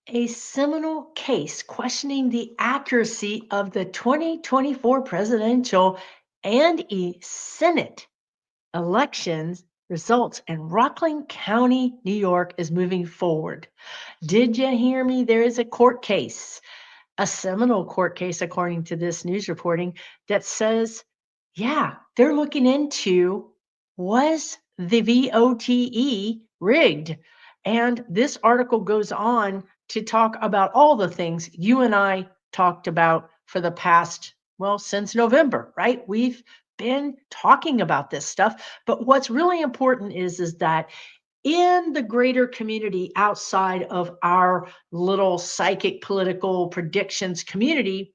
A seminal case questioning the accuracy of the 2024 presidential and Senate elections results in Rockland County, New York is moving forward. Did you hear me? There is a court case, a seminal court case, according to this news reporting, that says, yeah, they're looking into, was the VOTE rigged? And this article goes on to talk about all the things you and I talked about for the past, well, since November, right? We've been talking about this stuff. But what's really important is that in the greater community outside of our little psychic political predictions community,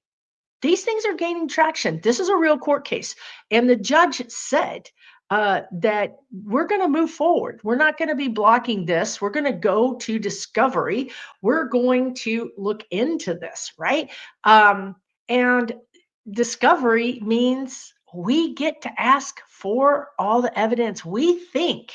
these things are gaining traction. This is a real court case. And the judge said that we're going to move forward. We're not going to be blocking this. We're going to go to discovery. We're going to look into this, right? And discovery means we get to ask for all the evidence we think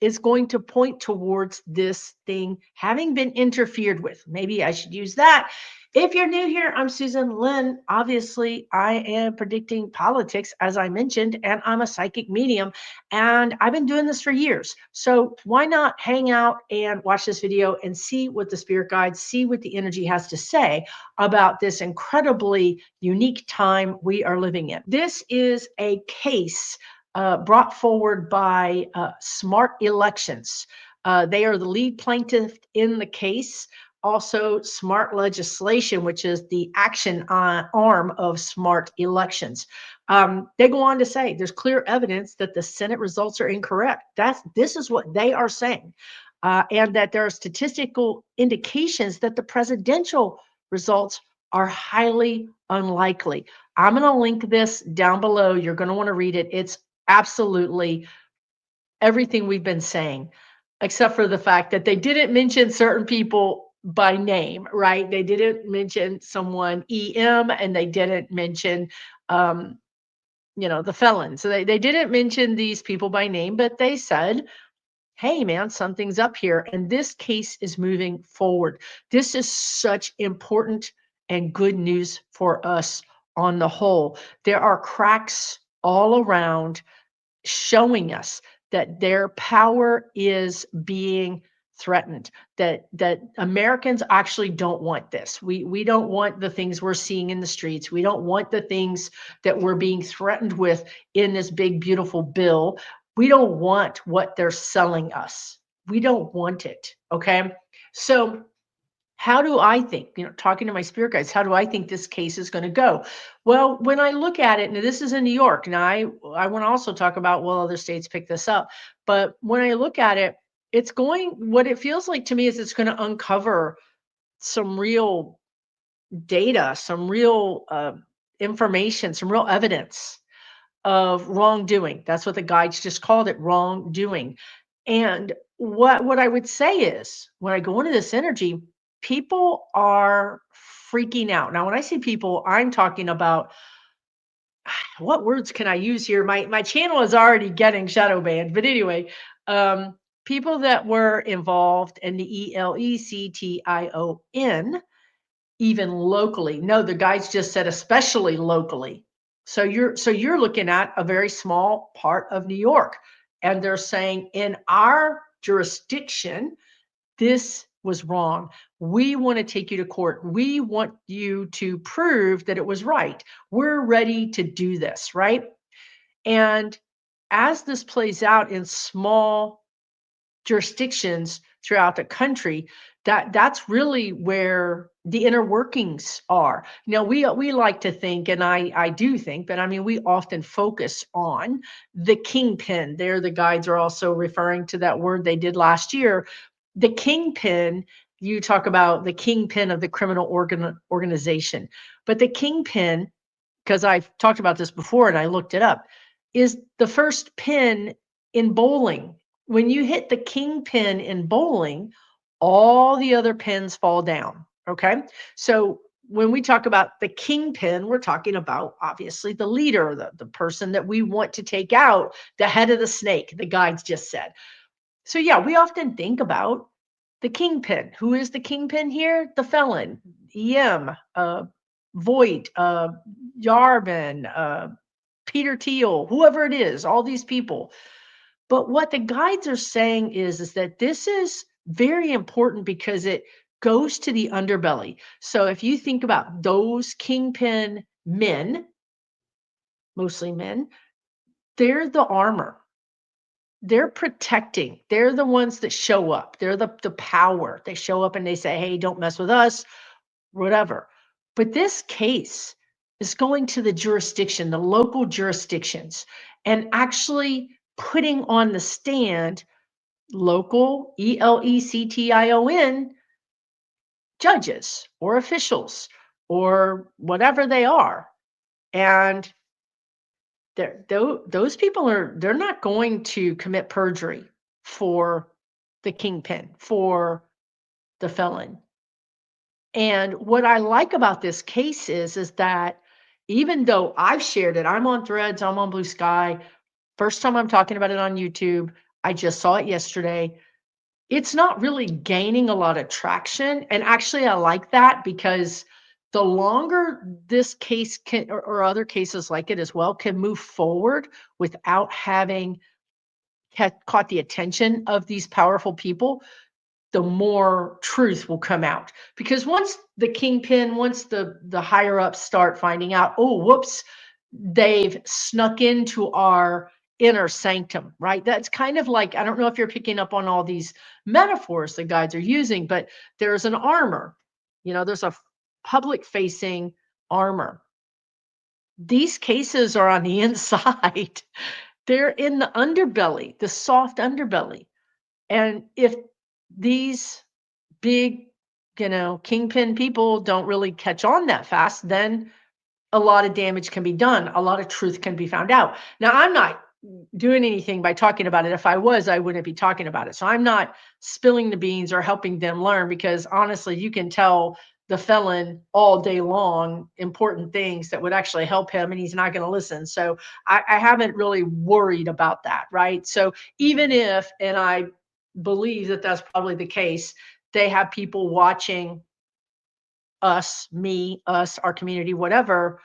is going to point towards this thing having been interfered with. Maybe I should use that. If you're new here, I'm Susan Lynn. Obviously, I am predicting politics, as I mentioned, and I'm a psychic medium, and I've been doing this for years. So why not hang out and watch this video and see what the spirit guides, see what the energy has to say about this incredibly unique time we are living in. This is a case brought forward by Smart Elections. They are the lead plaintiff in the case. Also, Smart Legislation, which is the action arm of Smart Elections. They go on to say there's clear evidence that the Senate results are incorrect. This is what they are saying, and that there are statistical indications that the presidential results are highly unlikely. I'm going to link this down below. You're going to want to read it. It's absolutely everything we've been saying, except for the fact that they didn't mention certain people by name, right? They didn't mention someone EM, and they didn't mention, the felon. So they didn't mention these people by name, but they said, hey, man, something's up here. And this case is moving forward. This is such important and good news for us on the whole. There are cracks all around showing us that their power is being threatened, that Americans actually don't want this. We don't want the things we're seeing in the streets. We don't want the things that we're being threatened with in this big, beautiful bill. We don't want what they're selling us. We don't want it. Okay. So how do I think, talking to my spirit guides, how do I think this case is going to go? Well, when I look at it, and this is in New York, and I want to also talk about, well, other states pick this up. But when I look at it, what it feels like to me is it's going to uncover some real data, some real information, some real evidence of wrongdoing. That's what the guides just called it, wrongdoing. And what I would say is, when I go into this energy, people are freaking out. Now, when I say people, I'm talking about, what words can I use here? My channel is already getting shadow banned, but anyway, people that were involved in the election, even locally. No, the guides just said especially locally. So you're looking at a very small part of New York, and they're saying in our jurisdiction, this was wrong. We want to take you to court. We want you to prove that it was right. We're ready to do this, right? And as this plays out in small jurisdictions throughout the country, that's really where the inner workings are. Now, we like to think, and I do think, but I mean, we often focus on the kingpin. There, the guides are also referring to that word they did last year. The kingpin, you talk about the kingpin of the criminal organization, but the kingpin, because I've talked about this before and I looked it up, is the first pin in bowling. When you hit the kingpin in bowling, all the other pins fall down. Okay. So when we talk about the kingpin, we're talking about obviously the leader, the person that we want to take out, the head of the snake, the guides just said. So yeah, we often think about the kingpin. Who is the kingpin here? The felon, EM, Voight, Yarvin, Peter Thiel, whoever it is, all these people. But what the guides are saying is that this is very important because it goes to the underbelly. So if you think about those kingpin men, mostly men, they're the armor. They're protecting. They're the ones that show up. They're the power. They show up and they say, hey, don't mess with us, whatever. But this case is going to the jurisdiction, the local jurisdictions, and actually putting on the stand local election judges or officials or whatever they are. And those people they're not going to commit perjury for the kingpin, for the felon. And what I like about this case is that even though I've shared it, I'm on Threads, I'm on Blue Sky, first time I'm talking about it on YouTube, I just saw it yesterday. It's not really gaining a lot of traction. And actually, I like that because the longer this case can, or other cases like it as well, can move forward without having caught the attention of these powerful people, the more truth will come out. Because once the kingpin, once the higher ups start finding out, oh, whoops, they've snuck into our inner sanctum, right? That's kind of like, I don't know if you're picking up on all these metaphors the guides are using, but there's an armor, there's a public facing armor. These cases are on the inside. They're in the underbelly, the soft underbelly. And if these big, kingpin people don't really catch on that fast, then a lot of damage can be done. A lot of truth can be found out. Now, I'm not doing anything by talking about it. If I was, I wouldn't be talking about it. So I'm not spilling the beans or helping them learn because honestly, you can tell the felon all day long important things that would actually help him and he's not going to listen. So I haven't really worried about that, right? So even if, and I believe that that's probably the case, they have people watching us, me, us, our community, whatever,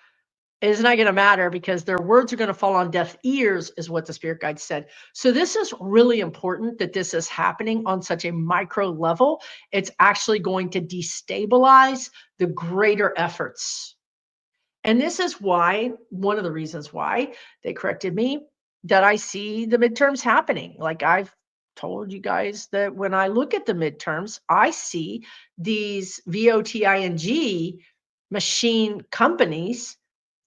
it's not going to matter because their words are going to fall on deaf ears, is what the spirit guide said. So this is really important that this is happening on such a micro level. It's actually going to destabilize the greater efforts. And this is why, one of the reasons why they corrected me, that I see the midterms happening. Like I've told you guys that when I look at the midterms, I see these VOTING machine companies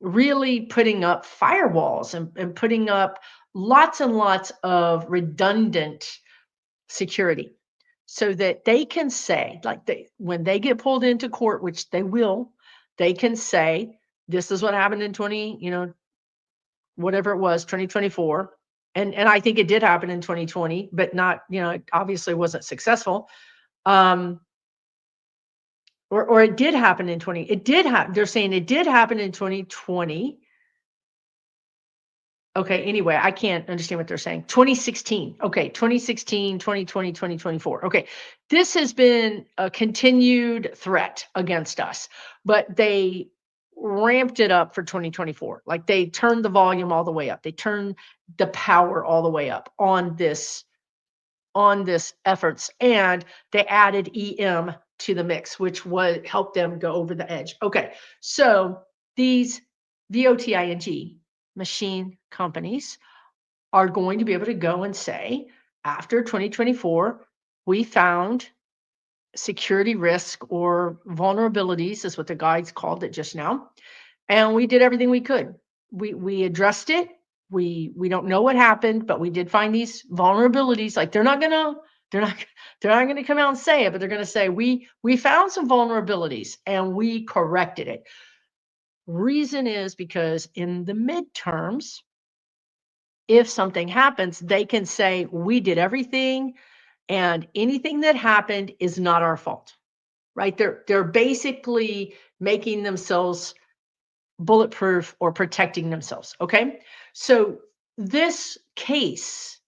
really putting up firewalls and putting up lots and lots of redundant security so that they can say, like when they get pulled into court, which they will, they can say, this is what happened in 20, whatever it was, 2024. And I think it did happen in 2020, but not, it obviously wasn't successful. Or it did happen in 20. It did happen. They're saying it did happen in 2020. Okay, anyway, I can't understand what they're saying. 2016. Okay, 2016, 2020, 2024. Okay, this has been a continued threat against us, but they ramped it up for 2024. Like they turned the volume all the way up. They turned the power all the way up on this efforts, and they added EM to the mix, which would help them go over the edge. Okay, so these VOTING machine companies are going to be able to go and say, after 2024, we found security risk or vulnerabilities, is what the guides called it just now, and we did everything we could. We addressed it. We don't know what happened, but we did find these vulnerabilities. Like they're not gonna come out and say it, but they're gonna say we found some vulnerabilities and we corrected it. Reason is because in the midterms, if something happens, they can say we did everything and anything that happened is not our fault. Right? They're basically making themselves bulletproof or protecting themselves. Okay. So this case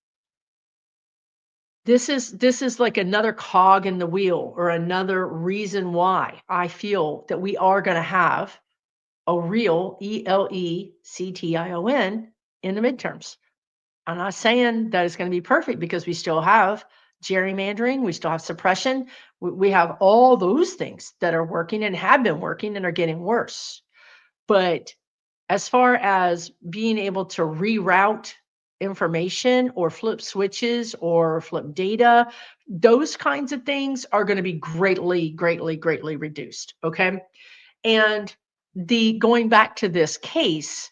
this is like another cog in the wheel, or another reason why I feel that we are going to have a real election in the midterms. I'm not saying that it's going to be perfect, because we still have gerrymandering, we still have suppression, we have all those things that are working and have been working and are getting worse. But as far as being able to reroute information or flip switches or flip data, those kinds of things are going to be greatly reduced. Okay. And the going back to this case,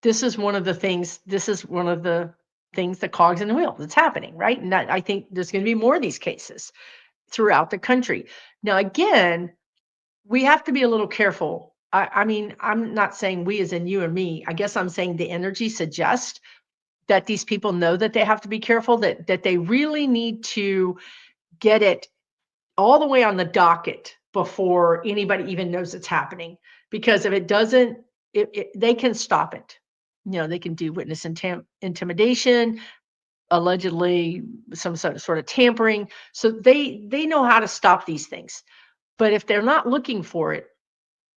this is one of the things, that cogs in the wheel that's happening, right? And that, I think there's going to be more of these cases throughout the country. Now, again, we have to be a little careful. I mean, I'm not saying we as in you and me. I guess I'm saying the energy suggests that these people know that they have to be careful, that they really need to get it all the way on the docket before anybody even knows it's happening. Because if it doesn't, they can stop it. They can do witness intimidation, allegedly some sort of tampering. So they know how to stop these things. But if they're not looking for it,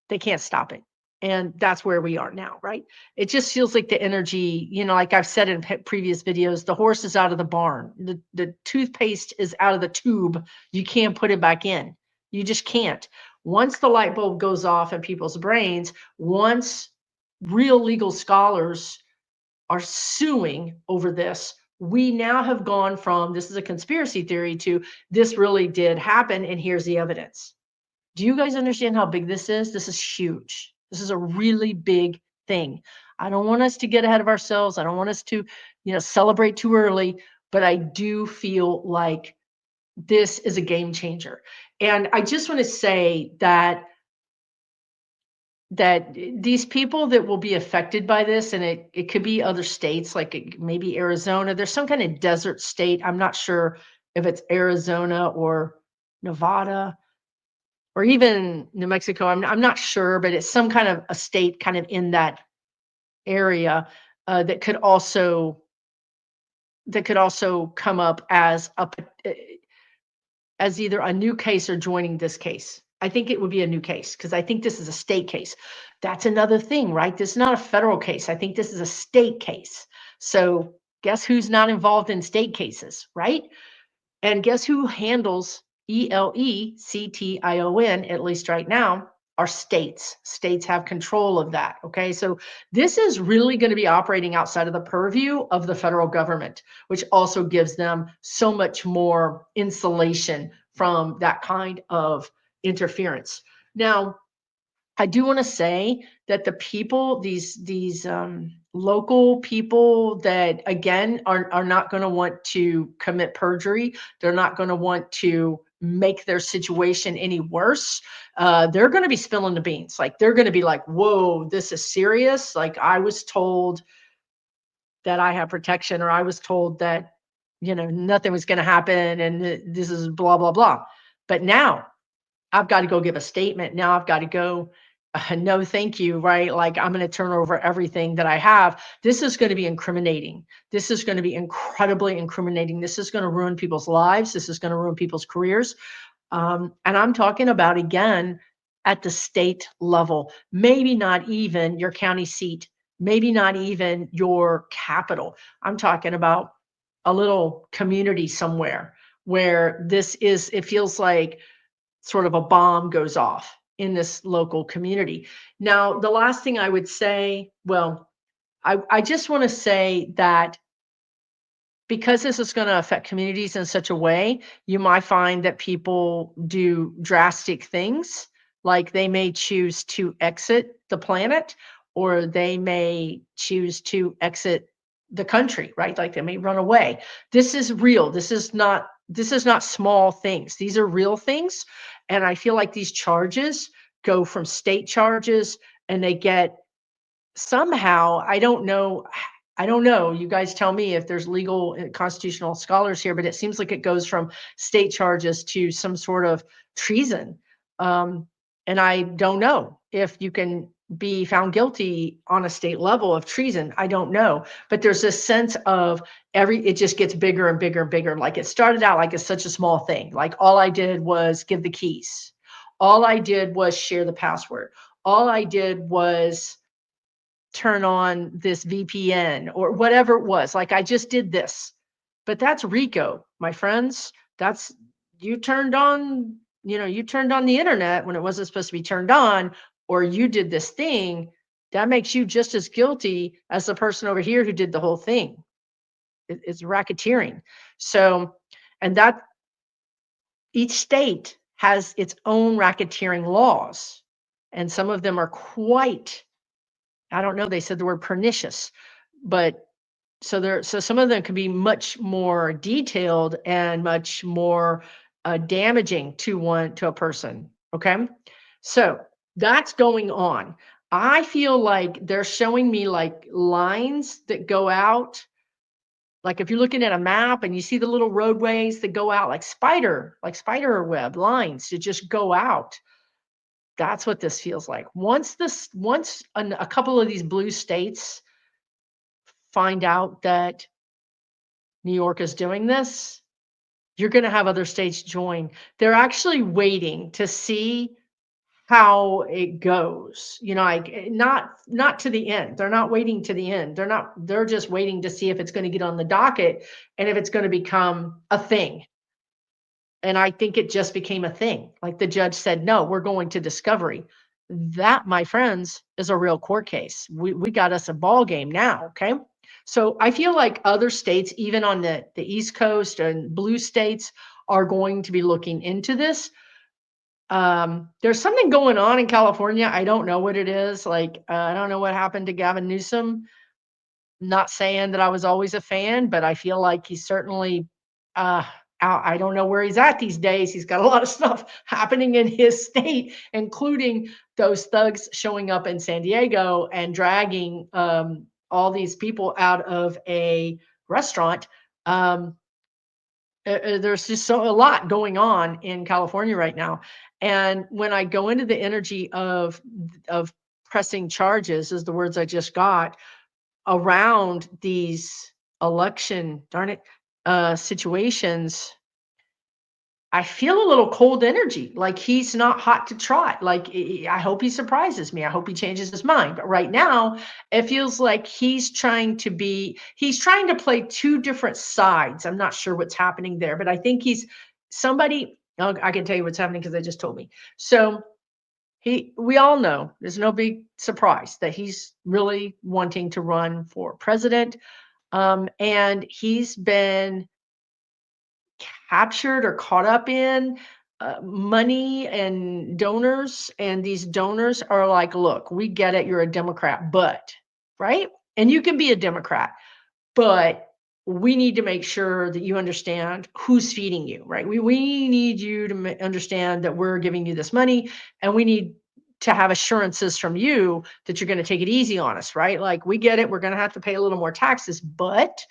they can't stop it. And that's where we are now, right? It just feels like the energy, like I've said in previous videos, the horse is out of the barn. The toothpaste is out of the tube. You can't put it back in. You just can't. Once the light bulb goes off in people's brains, once real legal scholars are suing over this, we now have gone from this is a conspiracy theory to this really did happen, and here's the evidence. Do you guys understand how big this is? This is huge. This is a really big thing. I don't want us to get ahead of ourselves. I don't want us to, celebrate too early, but I do feel like this is a game changer. And I just want to say that these people that will be affected by this, and it could be other states, like maybe Arizona. There's some kind of desert state. I'm not sure if it's Arizona or Nevada, or even New Mexico. I'm not sure, but it's some kind of a state kind of in that area, that could also come up as as either a new case or joining this case. I think it would be a new case, because I think this is a state case. That's another thing, right? This is not a federal case. I think this is a state case. So guess who's not involved in state cases, right? And guess who handles election, at least right now, are states. States have control of that. Okay. So this is really going to be operating outside of the purview of the federal government, which also gives them so much more insulation from that kind of interference. Now, I do want to say that the people, these local people that again are not going to want to commit perjury, they're not going to want to make their situation any worse. They're going to be spilling the beans. Like they're going to be like, "Whoa, this is serious." Like I was told that I have protection, or I was told that nothing was going to happen, and this is blah blah blah. But now I've got to go give a statement. Now I've got to go, no, thank you, right? Like I'm going to turn over everything that I have. This is going to be incriminating. This is going to be incredibly incriminating. This is going to ruin people's lives. This is going to ruin people's careers. And I'm talking about, again, at the state level, maybe not even your county seat, maybe not even your capital. I'm talking about a little community somewhere where it feels like sort of a bomb goes off in this local community. Now, the last thing I would say, well, I just want to say that because this is going to affect communities in such a way, you might find that people do drastic things, like they may choose to exit the planet, or they may choose to exit the country, right? Like they may run away. This is real. This is not small things. These are real things. And I feel like these charges go from state charges, and they get somehow, I don't know. You guys tell me if there's legal constitutional scholars here, but it seems like it goes from state charges to some sort of treason. And I don't know if you can be found guilty on a state level of treason. I don't know. But there's this sense of it just gets bigger and bigger and bigger. Like it started out like it's such a small thing. Like all I did was give the keys. All I did was share the password. All I did was turn on this VPN or whatever it was. Like I just did this. But that's RICO, my friends. That's you turned on, you turned on the internet when it wasn't supposed to be turned on, or you did this thing. That makes you just as guilty as the person over here who did the whole thing. It's racketeering. So, and that each state has its own racketeering laws, and some of them are quite, I don't know, they said the word pernicious, but so some of them can be much more detailed and much more damaging to a person. Okay, so that's going on. I feel like they're showing me like lines that go out. Like if you're looking at a map and you see the little roadways that go out like spider web lines to just go out. That's what this feels like. Once a couple of these blue states find out that New York is doing this, you're going to have other states join. They're actually waiting to see how it goes. Like not to the end. They're not waiting to the end. They're just waiting to see if it's going to get on the docket and if it's going to become a thing. And I think it just became a thing. Like the judge said, no, we're going to discovery. That, my friends, is a real court case. We got us a ball game now. Okay. So I feel like other states, even on the East Coast and blue states, are going to be looking into this. There's something going on in California. I don't know what it is. Like, I don't know what happened to Gavin Newsom. Not saying that I was always a fan, but I feel like he's certainly uh out. I don't know where he's at these days. He's got a lot of stuff happening in his state, including those thugs showing up in San Diego and dragging all these people out of a restaurant. Um, there's just a lot going on in California right now. And when I go into the energy of pressing charges, is the words I just got around these election, darn it, situations, I feel a little cold energy. Like he's not hot to trot. Like I hope he surprises me. I hope he changes his mind. But right now, it feels like he's trying to play two different sides. I'm not sure what's happening there, but I think he's somebody. I can tell you what's happening because they just told me. So we all know there's no big surprise that he's really wanting to run for president. And he's been captured or caught up in money and donors. And these donors are like, look, we get it. You're a Democrat, but, right? And you can be a Democrat, but we need to make sure that you understand who's feeding you, right? We need you to understand that we're giving you this money, and we need to have assurances from you that you're going to take it easy on us, right? Like we get it. We're going to have to pay a little more taxes, but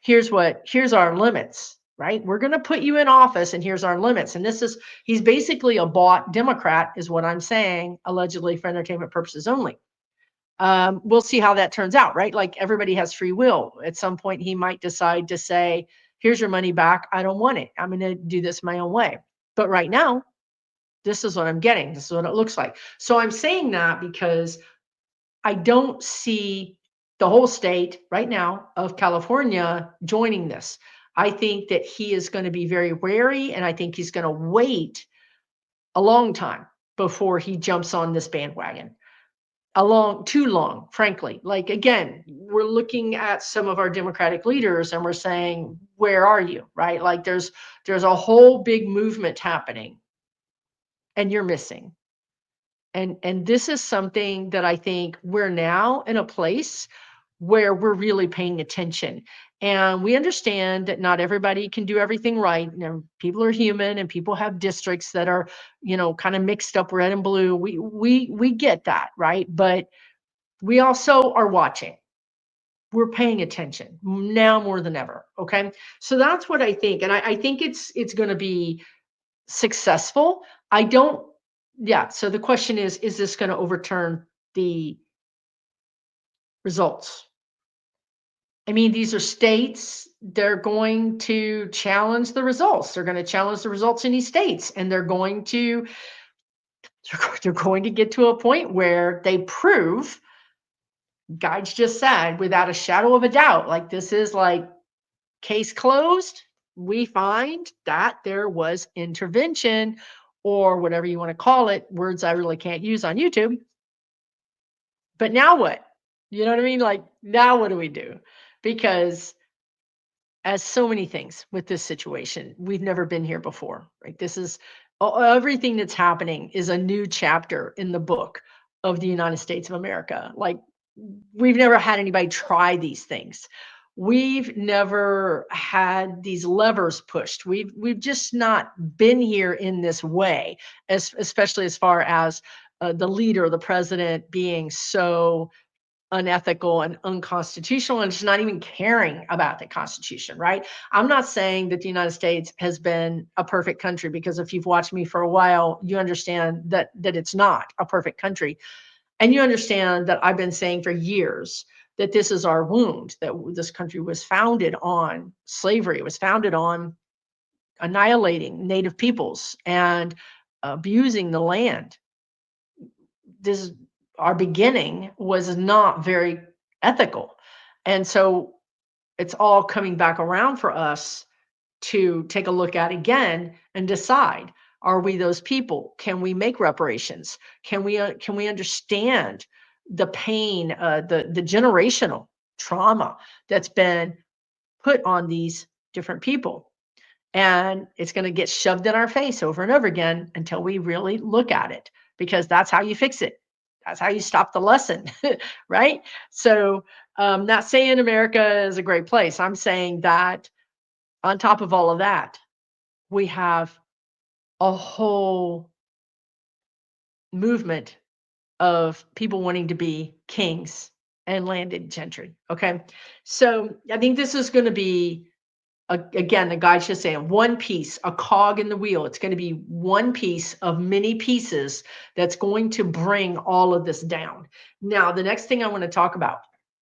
here's our limits, right? We're going to put you in office and here's our limits. And he's basically a bought Democrat is what I'm saying, allegedly for entertainment purposes only. We'll see how that turns out, right? Like everybody has free will. At some point, he might decide to say, here's your money back. I don't want it. I'm going to do this my own way. But right now, this is what I'm getting. This is what it looks like. So I'm saying that because I don't see the whole state right now of California joining this. I think that he is going to be very wary, and I think he's going to wait a long time before he jumps on this bandwagon. Too long, frankly. Like again, we're looking at some of our Democratic leaders and we're saying, where are you? Right? Like there's a whole big movement happening and you're missing. And this is something that I think we're now in a place where we're really paying attention. And we understand that not everybody can do everything right. People are human and people have districts that are, kind of mixed up red and blue. We get that, right? But we also are watching. We're paying attention now more than ever. Okay. So that's what I think. And I think it's going to be successful. I don't, yeah. So the question is this going to overturn the results. I mean, these are states, they're going to challenge the results. They're going to challenge the results in these states, and they're going to get to a point where they prove, guides just said, without a shadow of a doubt, like this is like case closed. We find that there was intervention, or whatever you want to call it, words I really can't use on YouTube. But now what? You know what I mean? Like, now what do we do? Because as so many things with this situation, we've never been here before, right? This is everything that's happening is a new chapter in the book of the United States of America. Like, we've never had anybody try these things. We've never had these levers pushed. We've just not been here in this way, especially as far as the leader, the president, being so unethical and unconstitutional and just not even caring about the Constitution, right? I'm not saying that the United States has been a perfect country, because if you've watched me for a while, you understand that it's not a perfect country. And you understand that I've been saying for years that this is our wound, that this country was founded on slavery. It was founded on annihilating native peoples and abusing the land. This, our beginning was not very ethical. And so it's all coming back around for us to take a look at again and decide, are we those people? Can we make reparations? Can we understand the pain, the generational trauma that's been put on these different people? And it's going to get shoved in our face over and over again until we really look at it, because that's how you fix it. That's how you stop the lesson, right? So, not saying America is a great place. I'm saying that on top of all of that, we have a whole movement of people wanting to be kings and landed gentry. Okay. So I think this is going to be, again, the guy's just saying, one piece, a cog in the wheel. It's going to be one piece of many pieces that's going to bring all of this down. Now, the next thing I want to talk about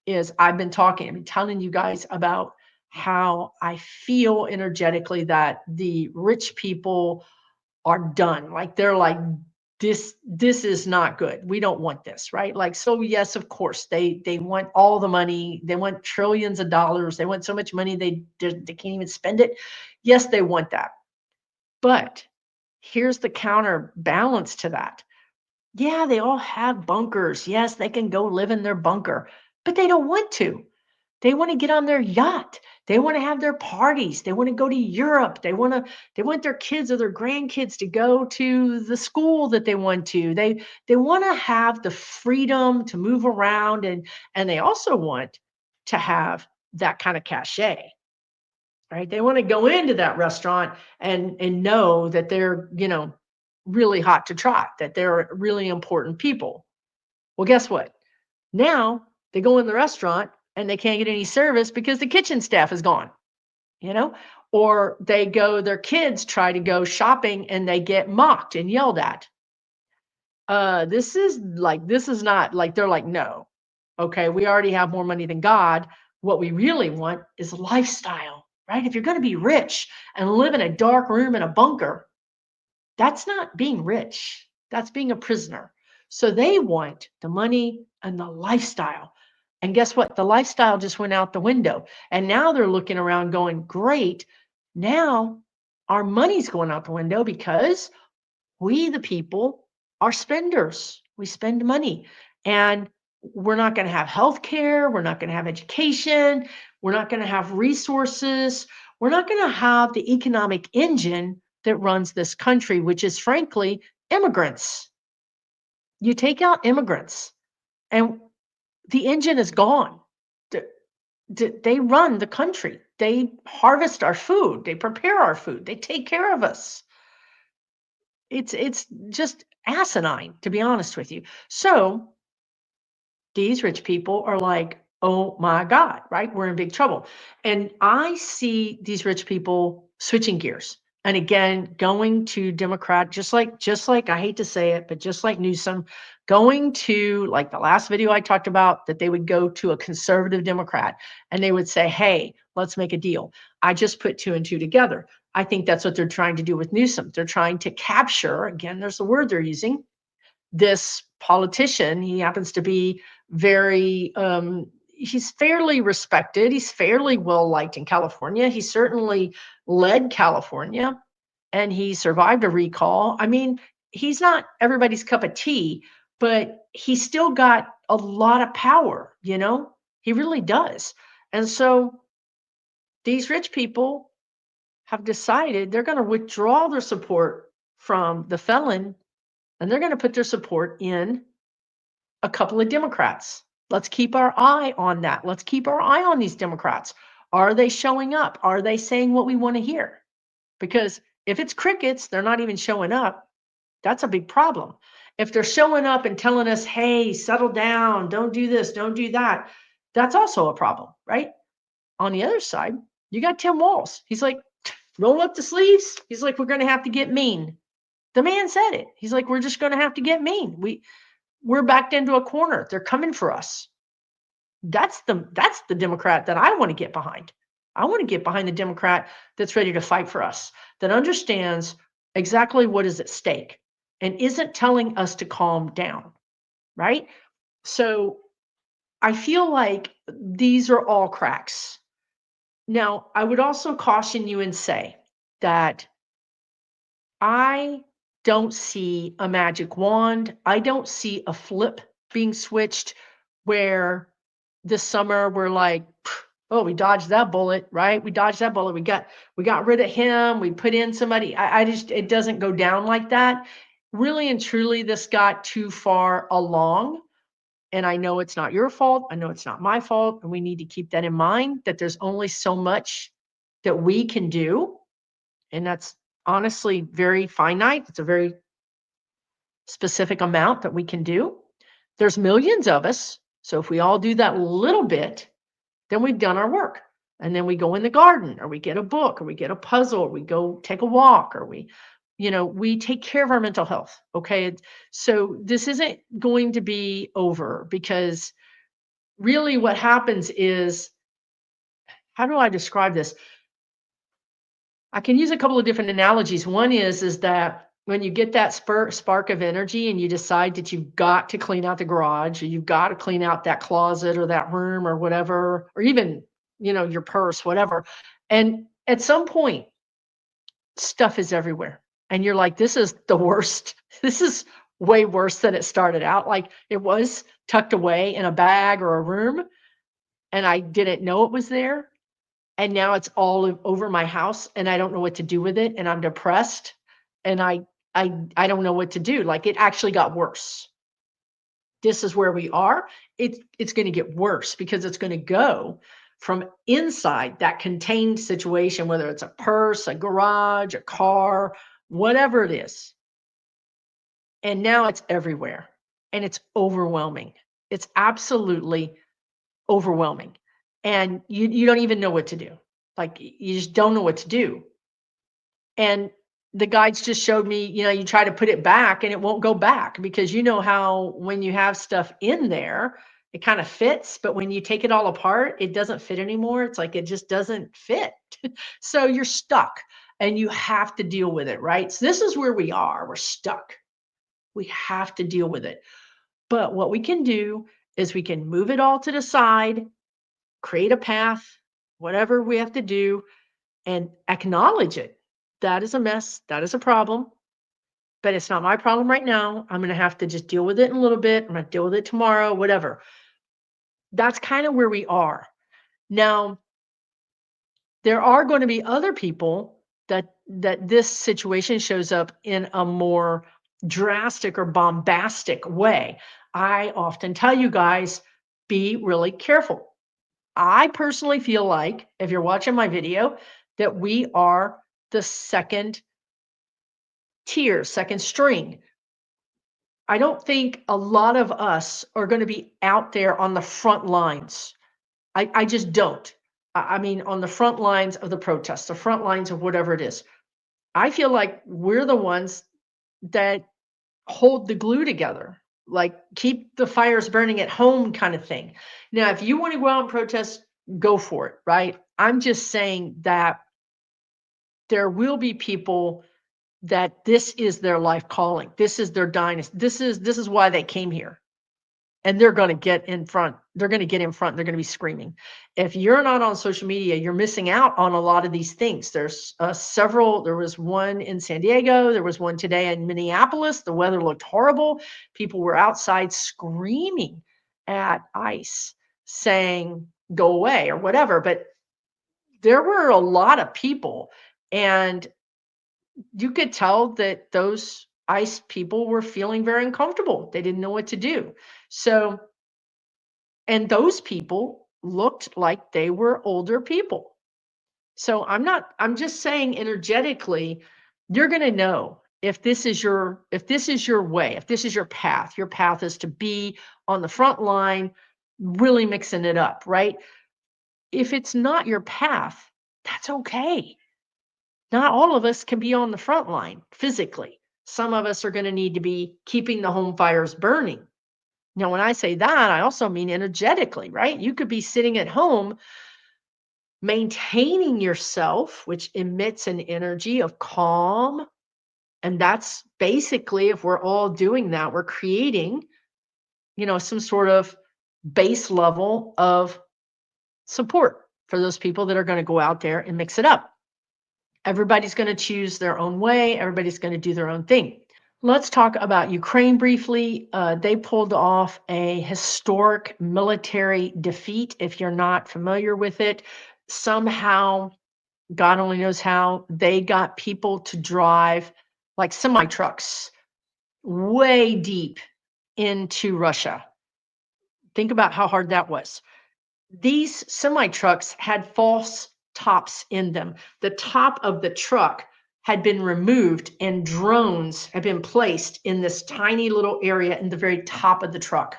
is I've been telling you guys about how I feel energetically that the rich people are done. Like, they're like, this is not good. We don't want this, right? Like, so yes, of course, they want all the money. They want trillions of dollars. They want so much money they can't even spend it. Yes, they want that. But here's the counterbalance to that. Yeah, they all have bunkers. Yes, they can go live in their bunker, but they don't want to. They want to get on their yacht. They want to have their parties. They want to go to Europe. They want their kids or their grandkids to go to the school that they want to. They want to have the freedom to move around, and they also want to have that kind of cachet, right? They want to go into that restaurant and know that they're, really hot to trot, that they're really important people. Well, guess what? Now they go in the restaurant and they can't get any service because the kitchen staff is gone, you know? Or their kids try to go shopping and they get mocked and yelled at. This is not like, they're like, no, okay, we already have more money than God. What we really want is lifestyle, right? If you're going to be rich and live in a dark room in a bunker, that's not being rich. That's being a prisoner. So they want the money and the lifestyle. And guess what? The lifestyle just went out the window. And now they're looking around going, great. Now our money's going out the window because we, the people, are spenders. We spend money. And we're not going to have health care. We're not going to have education. We're not going to have resources. We're not going to have the economic engine that runs this country, which is frankly immigrants. You take out immigrants and the engine is gone. They run the country. They harvest our food. They prepare our food. They take care of us. It's just asinine, to be honest with you. So these rich people are like, oh my God, right? We're in big trouble. And I see these rich people switching gears. And again, going to Democrat, just like I hate to say it, but just like Newsom, going to like the last video I talked about, that they would go to a conservative Democrat and they would say, hey, let's make a deal. I just put two and two together. I think that's what they're trying to do with Newsom. They're trying to capture, again, there's the word they're using, this politician. He happens to be very, he's fairly respected. He's fairly well liked in California. He certainly led California and he survived a recall. I mean, he's not everybody's cup of tea, but he's still got a lot of power, you know? He really does. And so these rich people have decided they're going to withdraw their support from the felon and they're going to put their support in a couple of Democrats. Let's keep our eye on that. Let's keep our eye on these Democrats. Are they showing up? Are they saying what we want to hear? Because if it's crickets, they're not even showing up. That's a big problem. If they're showing up and telling us, hey, settle down, don't do this, don't do that, that's also a problem, right? On the other side, you got Tim Walz. He's like, roll up the sleeves. He's like, we're going to have to get mean. The man said it. He's like, we're just going to have to get mean. We're backed into a corner. They're coming for us. That's the Democrat that I want to get behind. I want to get behind the Democrat that's ready to fight for us, that understands exactly what is at stake and isn't telling us to calm down, right? So I feel like these are all cracks. Now, I would also caution you and say that I don't see a magic wand. I don't see a flip being switched where this summer we're like, oh, we dodged that bullet, right? We dodged that bullet. We got rid of him. We put in somebody. I just, it doesn't go down like that. Really and truly, this got too far along. And I know it's not your fault. I know it's not my fault. And we need to keep that in mind, that there's only so much that we can do. And that's honestly very finite. It's a very specific amount that we can do. There's millions of us. So if we all do that little bit, then we've done our work. And then we go in the garden, or we get a book, or we get a puzzle, or we go take a walk, or we take care of our mental health. Okay. So this isn't going to be over, because really what happens is, how do I describe this? I can use a couple of different analogies. One is that when you get that spark of energy and you decide that you've got to clean out the garage, or you've got to clean out that closet or that room or whatever, or even, your purse, whatever. And at some point, stuff is everywhere. And you're like, this is the worst. This is way worse than it started out. Like, it was tucked away in a bag or a room, and I didn't know it was there. And now it's all over my house and I don't know what to do with it. And I'm depressed and I don't know what to do. Like, it actually got worse. This is where we are. It's going to get worse, because it's going to go from inside that contained situation, whether it's a purse, a garage, a car, whatever it is. And now it's everywhere and it's overwhelming. It's absolutely overwhelming. And you don't even know what to do. Like, you just don't know what to do. And the guides just showed me, you try to put it back and it won't go back, because you know how when you have stuff in there, it kind of fits, but when you take it all apart, it doesn't fit anymore. It's like it just doesn't fit. So you're stuck and you have to deal with it, right? So this is where we are. We're stuck. We have to deal with it. But what we can do is we can move it all to the side, create a path, whatever we have to do, and acknowledge it. That is a mess. That is a problem. But it's not my problem right now. I'm going to have to just deal with it in a little bit. I'm going to deal with it tomorrow, whatever. That's kind of where we are. Now, there are going to be other people that this situation shows up in a more drastic or bombastic way. I often tell you guys, be really careful. I personally feel like, if you're watching my video, that we are the second tier, second string. I don't think a lot of us are going to be out there on the front lines. I just don't. I mean, on the front lines of the protests, the front lines of whatever it is. I feel like we're the ones that hold the glue together, like keep the fires burning at home kind of thing. Now, if you want to go out and protest, go for it, right? I'm just saying that there will be people that this is their life calling. This is their dynasty. This is why they came here. And they're going to get in front. They're going to get in front. They're going to be screaming. If you're not on social media, you're missing out on a lot of these things. There's several. There was one in San Diego. There was one today in Minneapolis. The weather looked horrible. People were outside screaming at ICE, saying, "Go away" or whatever. But there were a lot of people, and you could tell that those ICE people were feeling very uncomfortable. They didn't know what to do. So, and those people looked like they were older people. So I'm just saying energetically, you're going to know if this is your way, if this is your path is to be on the front line, really mixing it up, right? If it's not your path, that's okay. Not all of us can be on the front line physically. Some of us are going to need to be keeping the home fires burning. Now, when I say that, I also mean energetically, right? You could be sitting at home maintaining yourself, which emits an energy of calm. And that's basically, if we're all doing that, we're creating, some sort of base level of support for those people that are going to go out there and mix it up. Everybody's going to choose their own way. Everybody's going to do their own thing. Let's talk about Ukraine briefly. They pulled off a historic military defeat. If you're not familiar with it, somehow, God only knows how, they got people to drive like semi trucks way deep into Russia. Think about how hard that was. These semi trucks had false tops in them. The top of the truck had been removed and drones had been placed in this tiny little area in the very top of the truck.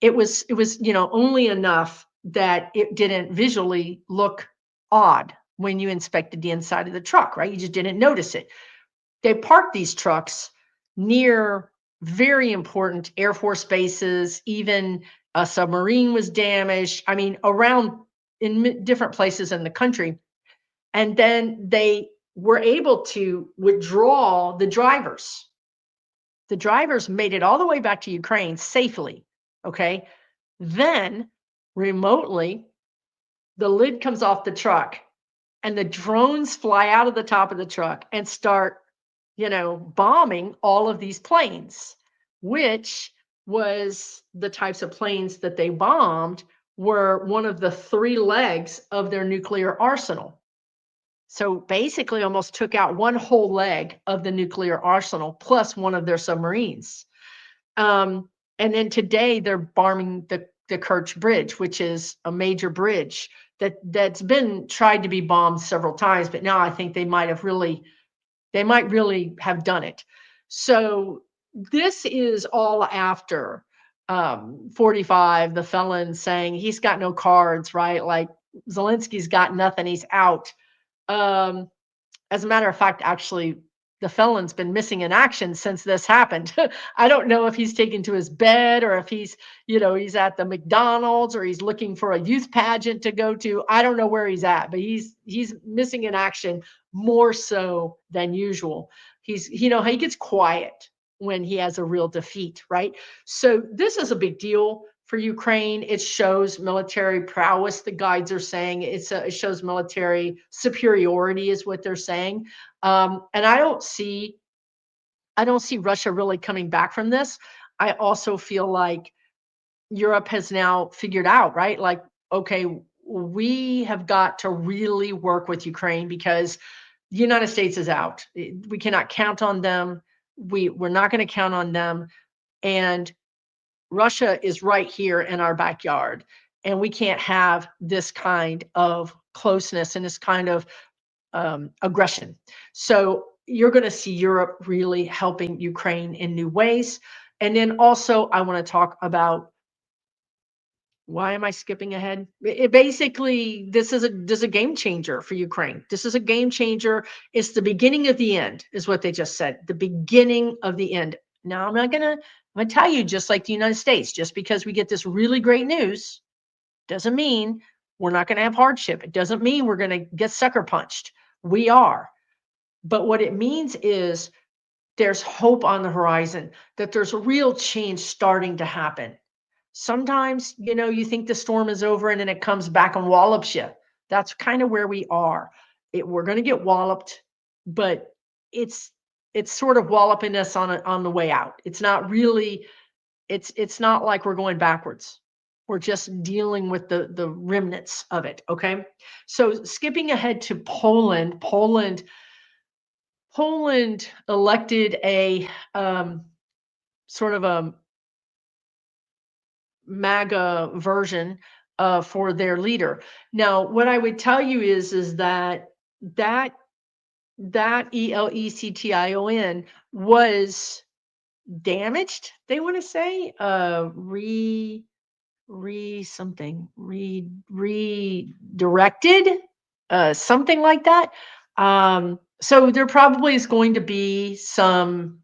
It was only enough that it didn't visually look odd when you inspected the inside of the truck, right? You just didn't notice it. They parked these trucks near very important Air Force bases. Even a submarine was damaged. I mean, around in different places in the country. And then they were able to withdraw the drivers. The drivers made it all the way back to Ukraine safely. Okay. Then remotely, the lid comes off the truck and the drones fly out of the top of the truck and start, bombing all of these planes, which was the types of planes that they bombed were one of the three legs of their nuclear arsenal. So basically almost took out one whole leg of the nuclear arsenal plus one of their submarines. And then today they're bombing the Kerch Bridge, which is a major bridge that's been tried to be bombed several times, but now I think they might really have done it. So this is all after 45, the felon saying he's got no cards, right? Like Zelensky's got nothing, he's out. As a matter of fact, actually, the felon's been missing in action since this happened. I don't know if he's taken to his bed or if he's at the McDonald's or he's looking for a youth pageant to go to. I don't know where he's at, but he's missing in action more so than usual. He gets quiet when he has a real defeat, right? So this is a big deal for Ukraine. It shows military prowess. The guides are saying it shows military superiority is what they're saying. And I don't see Russia really coming back from this. I also feel like Europe has now figured out, right? Like, okay, we have got to really work with Ukraine because the United States is out. We cannot count on them. We're not going to count on them. And Russia is right here in our backyard, and we can't have this kind of closeness and this kind of aggression. So you're going to see Europe really helping Ukraine in new ways. And then also, I want to talk about Why am I skipping ahead? It basically, this is a game changer for Ukraine. This is a game changer. It's the beginning of the end, is what they just said. The beginning of the end. Now I'm gonna tell you, just like the United States, just because we get this really great news doesn't mean we're not gonna have hardship. It doesn't mean we're gonna get sucker punched. We are. But what it means is there's hope on the horizon, that there's a real change starting to happen. Sometimes, you think the storm is over and then it comes back and wallops you. That's kind of where we are. We're going to get walloped, but it's it's sort of walloping us on the way out. It's not really. It's not like we're going backwards. We're just dealing with the remnants of it. Okay, so skipping ahead to Poland. Poland elected a sort of a MAGA version for their leader. Now, what I would tell you is that that election was damaged. They want to say redirected, something like that. So there probably is going to be some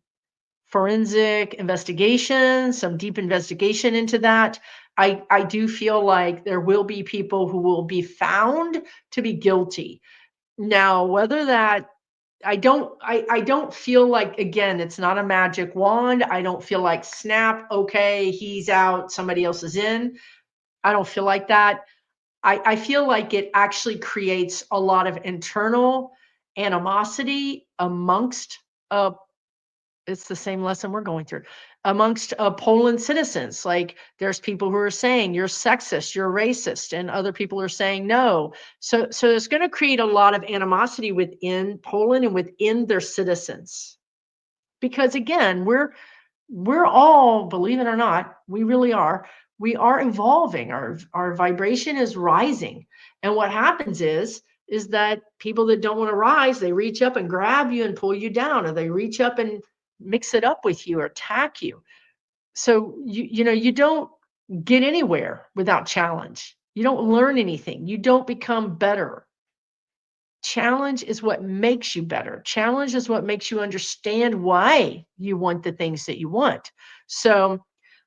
forensic investigation, some deep investigation into that. I do feel like there will be people who will be found to be guilty. Now, whether that I don't feel like, again, it's not a magic wand. I don't feel like snap, okay, he's out, somebody else is in. I don't feel like that. I feel like it actually creates a lot of internal animosity amongst it's the same lesson we're going through amongst Poland citizens. Like, there's people who are saying you're sexist, you're racist, and other people are saying no. So it's going to create a lot of animosity within Poland and within their citizens. Because again, we're all, believe it or not, we really are. We are evolving. Our vibration is rising, and what happens is that people that don't want to rise, they reach up and grab you and pull you down, or they reach up and mix it up with you or attack you. So you don't get anywhere without challenge. You don't learn anything. You don't become better. Challenge is what makes you better. Challenge is what makes you understand why you want the things that you want. So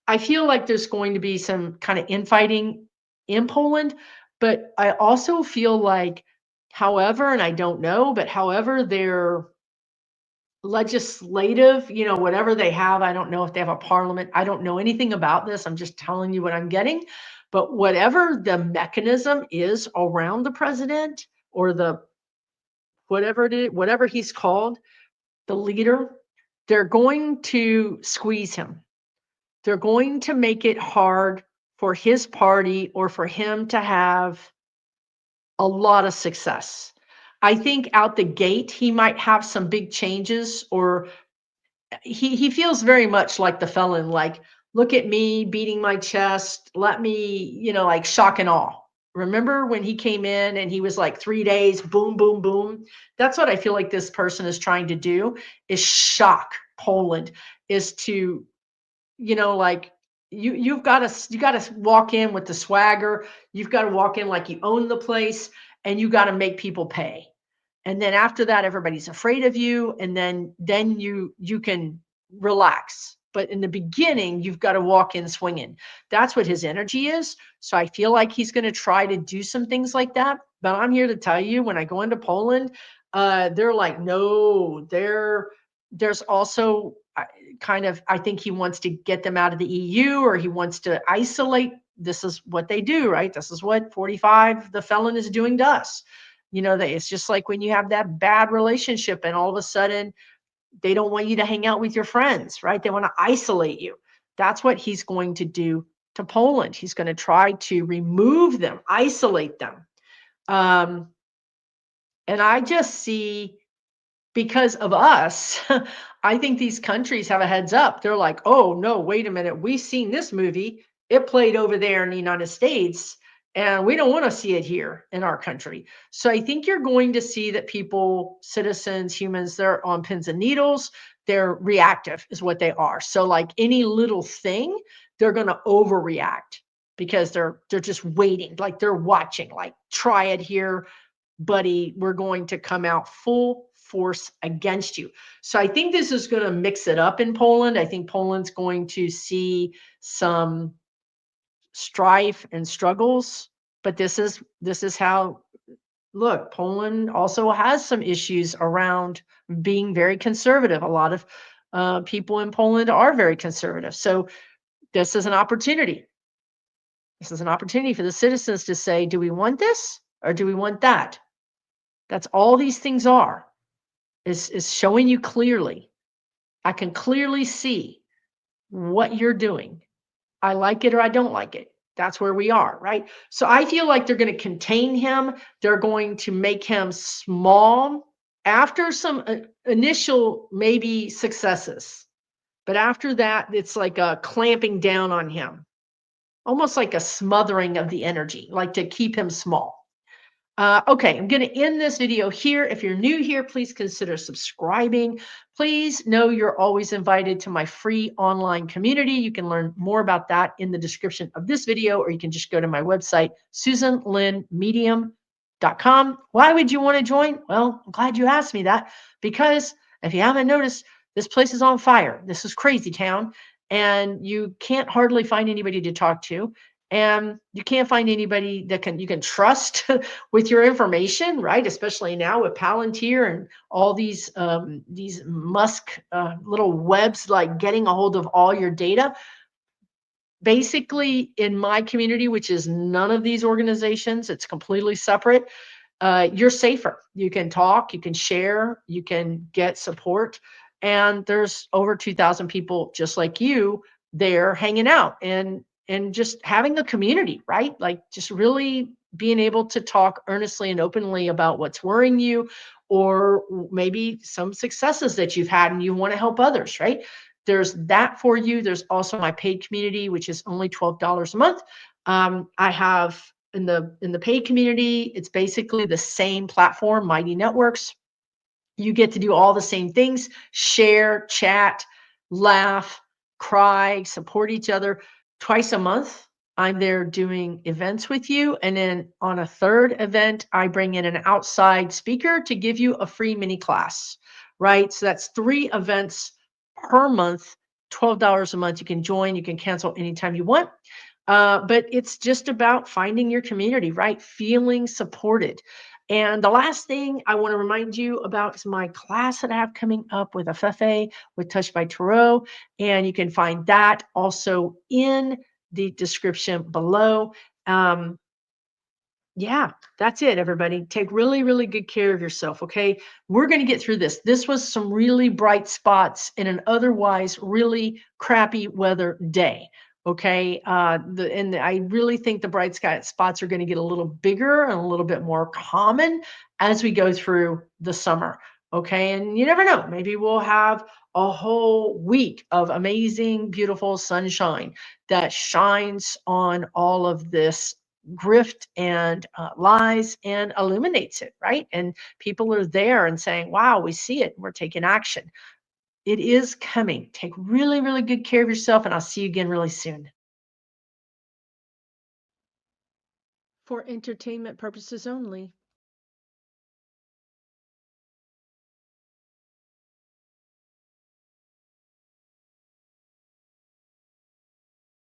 I feel like there's going to be some kind of infighting in Poland, but I also feel like, however, and I don't know, but however their legislative, whatever they have, I don't know if they have a parliament. I don't know anything about this. I'm just telling you what I'm getting. But whatever the mechanism is around the president, or the whatever it is, whatever he's called, the leader, they're going to squeeze him. They're going to make it hard for his party or for him to have a lot of success. I think out the gate, he might have some big changes, or he feels very much like the felon, like, look at me beating my chest, let me, like shock and awe. Remember when he came in and he was like 3 days, boom, boom, boom? That's what I feel like this person is trying to do, is shock Poland, is to, like, you got to walk in with the swagger. You've got to walk in like you own the place, and you got to make people pay. And then after that, everybody's afraid of you, and then you can relax. But in the beginning, you've got to walk in swinging. That's what his energy is. So I feel like he's going to try to do some things like that. But I'm here to tell you, when I go into Poland, they're like, no, there's also kind of, I think he wants to get them out of the EU, or he wants to isolate. This is what they do, right? This is what 45, the felon, is doing to us. It's just like when you have that bad relationship and all of a sudden they don't want you to hang out with your friends, right? They want to isolate you. That's what he's going to do to Poland. He's going to try to remove them, isolate them. Um, and I just see, because of us, I think these countries have a heads up. They're like, oh, no, wait a minute. We've seen this movie. It played over there in the United States, and we don't want to see it here in our country. So I think you're going to see that people, citizens, humans, they're on pins and needles. They're reactive, is what they are. So, like any little thing, they're going to overreact. because they're just waiting, like they're watching, like try it here, buddy. We're going to come out full force against you. So I think this is going to mix it up in Poland. I think Poland's going to see some strife and struggles, but this is how, look, Poland also has some issues around being very conservative. A lot of people in Poland are very conservative. So this is an opportunity. This is an opportunity for the citizens to say, do we want this or do we want that? That's all these things are, is showing you clearly. I can clearly see what you're doing. I like it or I don't like it. That's where we are, right? So I feel like they're going to contain him. They're going to make him small after some initial maybe successes. But after that, it's like a clamping down on him, almost like a smothering of the energy, like to keep him small. Okay, I'm going to end this video here. If you're new here, please consider subscribing. Please know you're always invited to my free online community. You can learn more about that in the description of this video, or you can just go to my website, susanlynnmedium.com. Why would you want to join? Well, I'm glad you asked me that, because if you haven't noticed, this place is on fire. This is crazy town, and you can't hardly find anybody to talk to. And you can't find anybody that you can trust with your information, right? Especially now with Palantir and all these Musk little webs, like getting a hold of all your data. Basically, in my community, which is none of these organizations, it's completely separate. You're safer. You can talk, you can share, you can get support, and there's over 2,000 people just like you there hanging out and just having a community, right? Like just really being able to talk earnestly and openly about what's worrying you, or maybe some successes that you've had and you want to help others, right? There's that for you. There's also my paid community, which is only $12 a month. I have in the paid community, it's basically the same platform, Mighty Networks. You get to do all the same things: share, chat, laugh, cry, support each other. Twice a month, I'm there doing events with you. And then on a third event, I bring in an outside speaker to give you a free mini class, right? So that's 3 events per month, $12 a month. You can join, you can cancel anytime you want. But it's just about finding your community, right? Feeling supported. And the last thing I want to remind you about is my class that I have coming up with FFA, with Touch by Tarot. And you can find that also in the description below. Um, yeah, that's it, everybody. Take really, really good care of yourself, okay? We're going to get through this. This was some really bright spots in an otherwise really crappy weather day, okay? I really think the bright sky spots are going to get a little bigger and a little bit more common as we go through the summer, okay? And you never know. Maybe we'll have a whole week of amazing, beautiful sunshine that shines on all of this grift and lies and illuminates it, right? And people are there and saying, wow, we see it. We're taking action. It is coming. Take really, really good care of yourself, and I'll see you again really soon. For entertainment purposes only.